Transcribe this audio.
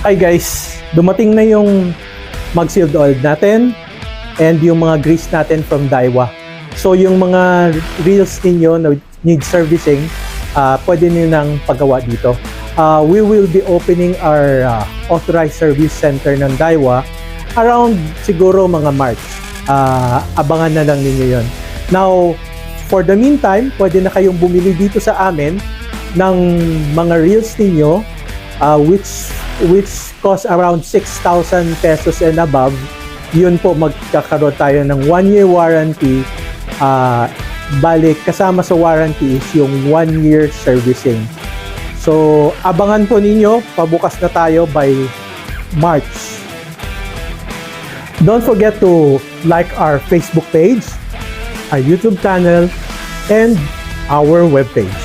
Hi guys, dumating na yung mag-sealed oil natin and yung mga grease natin from Daiwa. So yung mga reels ninyo na need servicing, pwede nyo nang pagawa dito. We will be opening our authorized service center ng Daiwa around siguro mga March. Abangan na lang ninyo yon. Now, for the meantime, pwede na kayong bumili dito sa amin ng mga reels ninyo which cost around 6,000 pesos and above. Yun po, magkakaroon tayo ng 1-year warranty. Balik, kasama sa warranty is yung 1-year servicing. So, abangan po ninyo, pabukas na tayo by March. Don't forget to like our Facebook page, our YouTube channel, and our webpage.